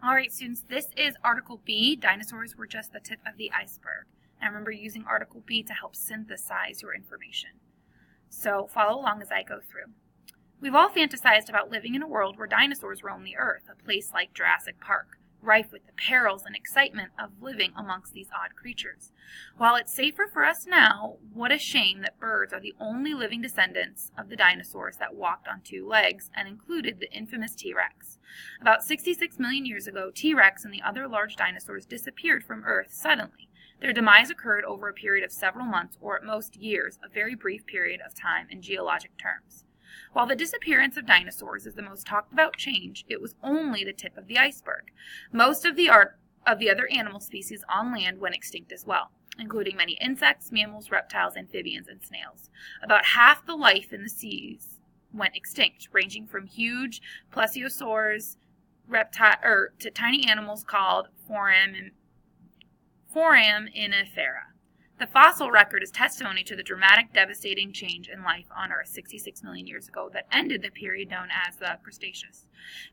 All right, students, this is Article B. Dinosaurs were just the tip of the iceberg. And remember using Article B to help synthesize your information. So follow along as I go through. We've all fantasized about living in a world where dinosaurs roam the earth, a place like Jurassic Park, rife with the perils and excitement of living amongst these odd creatures. While it's safer for us now, what a shame that birds are the only living descendants of the dinosaurs that walked on two legs and included the infamous T-Rex. About 66 million years ago, T-Rex and the other large dinosaurs disappeared from Earth suddenly. Their demise occurred over a period of several months, or at most years, a very brief period of time in geologic terms. While the disappearance of dinosaurs is the most talked about change, it was only the tip of the iceberg. Most of the other animal species on land went extinct as well, including many insects, mammals, reptiles, amphibians, and snails. About half the life in the seas went extinct, ranging from huge plesiosaurs to tiny animals called foraminifera. The fossil record is testimony to the dramatic, devastating change in life on Earth 66 million years ago that ended the period known as the Cretaceous.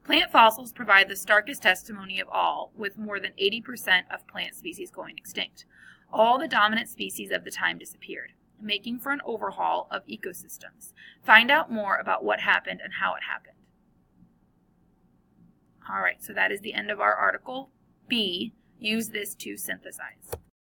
Plant fossils provide the starkest testimony of all, with more than 80% of plant species going extinct. All the dominant species of the time disappeared, making for an overhaul of ecosystems. Find out more about what happened and how it happened. All right, so that is the end of our Article B. Use this to synthesize.